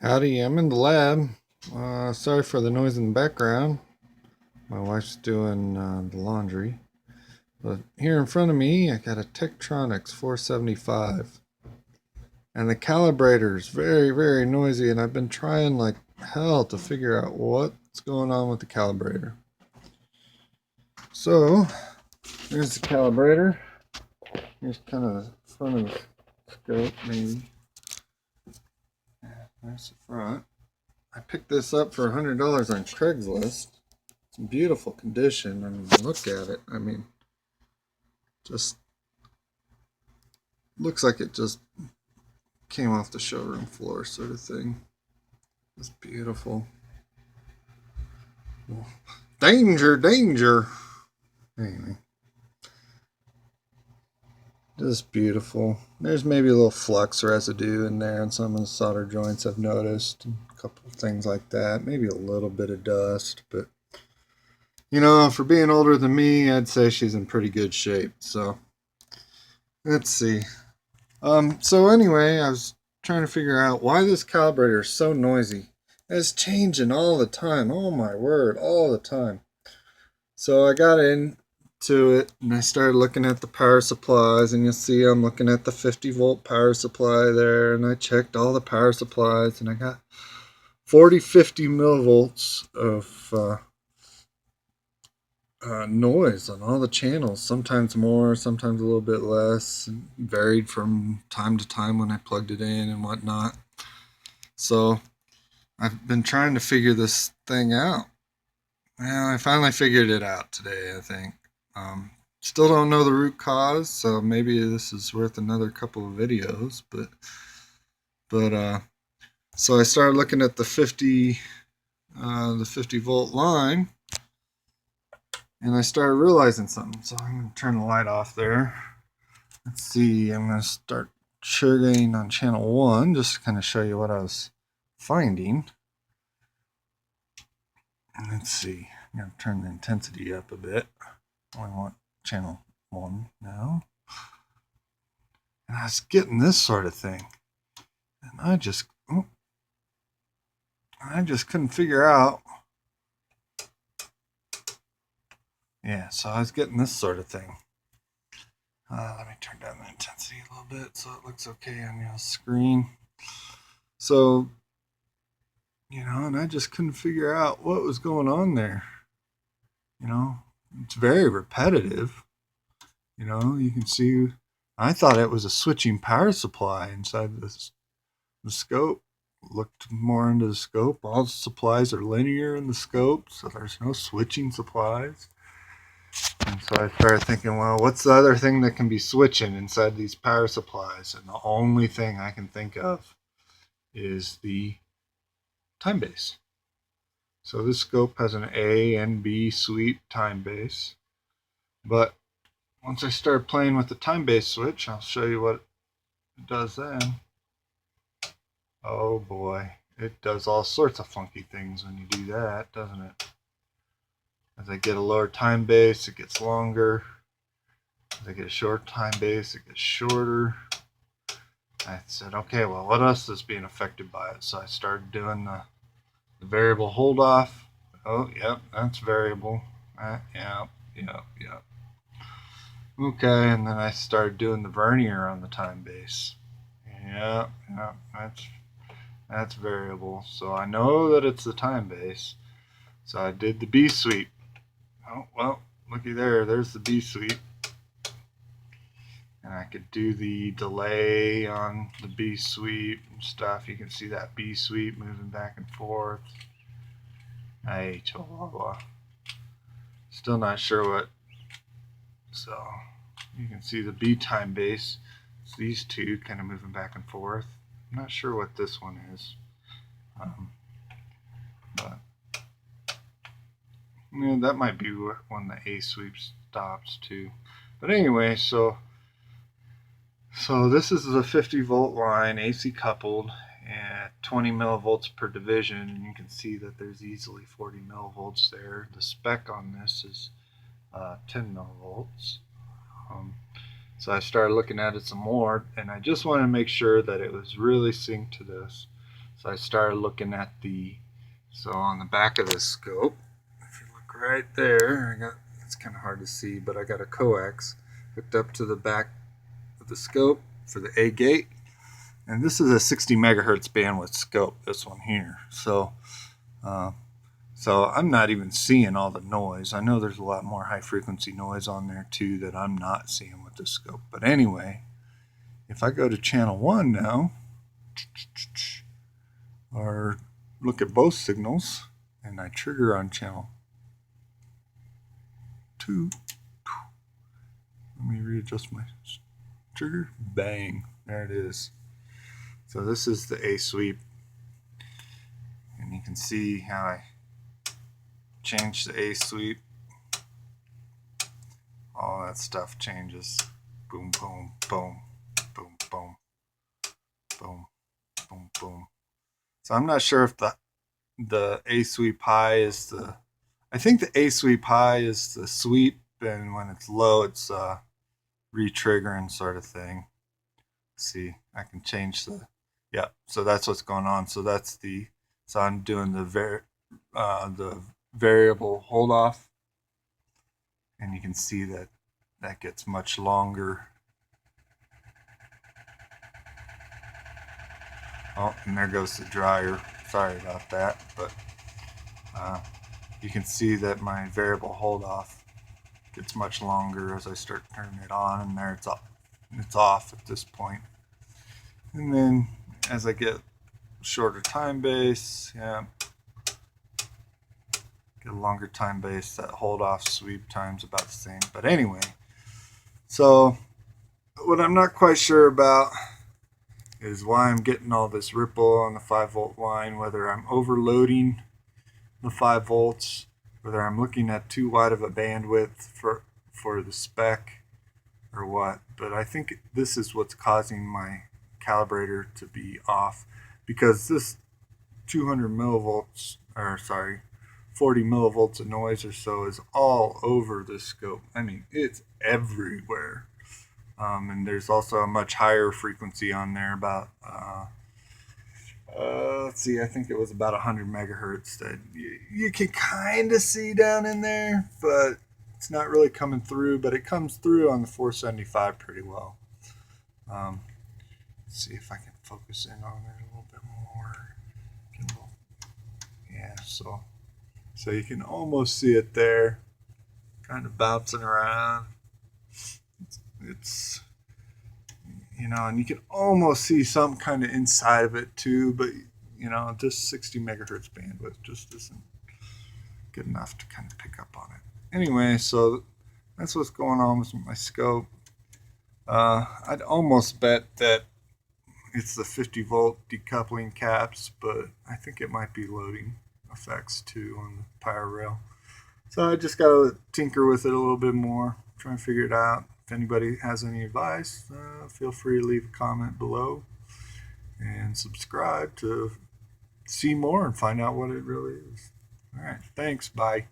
Howdy, I'm in the lab. Sorry for the noise in the background. My wife's doing the laundry. But here in front of me, I got a Tektronix 475. And the calibrator's very, very noisy, and I've been trying like hell to figure out what's going on with the calibrator. So, here's the calibrator. Here's kind of the front of the scope, maybe. Yeah, there's the front. I picked this up for $100 on Craigslist. It's in beautiful condition. I mean, look at it. I mean, just looks like it just came off the showroom floor, sort of thing. It's beautiful. Danger, danger. Anyway, just beautiful. There's maybe a little flux residue in there on some of the solder joints I've noticed. And a couple of things like that. Maybe a little bit of dust, but you know, for being older than me, I'd say she's in pretty good shape. So let's see. So anyway, I was trying to figure out why this calibrator is so noisy. It's changing all the time. Oh my word, all the time. So I got into it and I started looking at the power supplies, and you'll see I'm looking at the 50-volt power supply there, and I checked all the power supplies, and I got 50 millivolts of noise on all the channels, sometimes more, sometimes a little bit less, and varied from time to time when I plugged it in and whatnot. So I've been trying to figure this thing out. Well, I finally figured it out today, I think. Still don't know the root cause, so maybe this is worth another couple of videos, but so I started looking at the 50 volt line, and I started realizing something. So I'm going to turn the light off there. Let's see, I'm going to start triggering on channel 1 just to kind of show you what I was finding. And let's see, I'm going to turn the intensity up a bit. I want channel 1 now. And I was getting this sort of thing. And I just couldn't figure out. Yeah, so I was getting this sort of thing. Let me turn down the intensity a little bit so it looks okay on your screen. So, you know, and I just couldn't figure out what was going on there. You know, it's very repetitive. You know, you can see, I thought it was a switching power supply inside the scope. Looked more into the scope. All the supplies are linear in the scope, so there's no switching supplies. And so I started thinking, well, what's the other thing that can be switching inside these power supplies? And the only thing I can think of is the time base. So this scope has an A and B sweep time base. But once I start playing with the time base switch, I'll show you what it does then. Oh boy, it does all sorts of funky things when you do that, doesn't it? As I get a lower time base, it gets longer. As I get a short time base, it gets shorter. I said, okay, well, what else is being affected by it? So I started doing the variable hold off. Oh, yep, that's variable. Yep. Okay, and then I started doing the vernier on the time base. Yep, that's variable. So I know that it's the time base. So I did the B sweep. Oh, well, looky there. There's the B sweep. And I could do the delay on the B sweep and stuff. You can see that B sweep moving back and forth. Hey, chihuahua. Still not sure what. So you can see the B time base. It's these two kind of moving back and forth. I'm not sure what this one is. But you know, that might be when the A sweep stops too. But anyway, so this is a 50-volt line, AC coupled, at 20 millivolts per division, and you can see that there's easily 40 millivolts there. The spec on this is 10 millivolts. So I started looking at it some more, and I just wanted to make sure that it was really synced to this. So I started looking at so on the back of the scope, if you look right there, it's kind of hard to see, but I got a coax hooked up to the back of the scope for the A gate. And this is a 60 megahertz bandwidth scope, this one here. So I'm not even seeing all the noise. I know there's a lot more high frequency noise on there too that I'm not seeing with the scope. But anyway, if I go to channel 1 now, or look at both signals, and I trigger on channel 2, let me readjust my trigger, bang, there it is. So this is the A sweep, and you can see how I change the A sweep. All that stuff changes. Boom, boom, boom, boom, boom, boom, boom, boom. So I'm not sure if the A sweep high is I think the A sweep high is the sweep, and when it's low, it's re-triggering sort of thing. See, I can change yeah, so that's what's going on. So so I'm doing the variable hold off, and you can see that gets much longer. Oh, and there goes the dryer. Sorry about that, but you can see that my variable hold off gets much longer as I start turning it on, and there it's off. It's off at this point. And then as I get shorter time base, yeah, get a longer time base, that hold off sweep time's about the same. But anyway, so what I'm not quite sure about is why I'm getting all this ripple on the 5-volt line, whether I'm overloading the 5 volts, whether I'm looking at too wide of a bandwidth for the spec or what. But I think this is what's causing my calibrator to be off, because this 200 millivolts, or sorry, 40 millivolts of noise or so is all over the scope. I mean, it's everywhere. And there's also a much higher frequency on there, about let's see, I think it was about 100 megahertz that you can kind of see down in there, but it's not really coming through. But it comes through on the 475 pretty well. Let's see if I can focus in on it a little bit more. Yeah, so you can almost see it there, kind of bouncing around. It's and you can almost see some kind of inside of it too, but this 60 megahertz bandwidth just isn't good enough to kind of pick up on it. Anyway, so that's what's going on with my scope. I'd almost bet that it's the 50 volt decoupling caps, but I think it might be loading effects too on the power rail. So I just got to tinker with it a little bit more, try and figure it out. If anybody has any advice, feel free to leave a comment below and subscribe to see more and find out what it really is. All right, thanks, bye.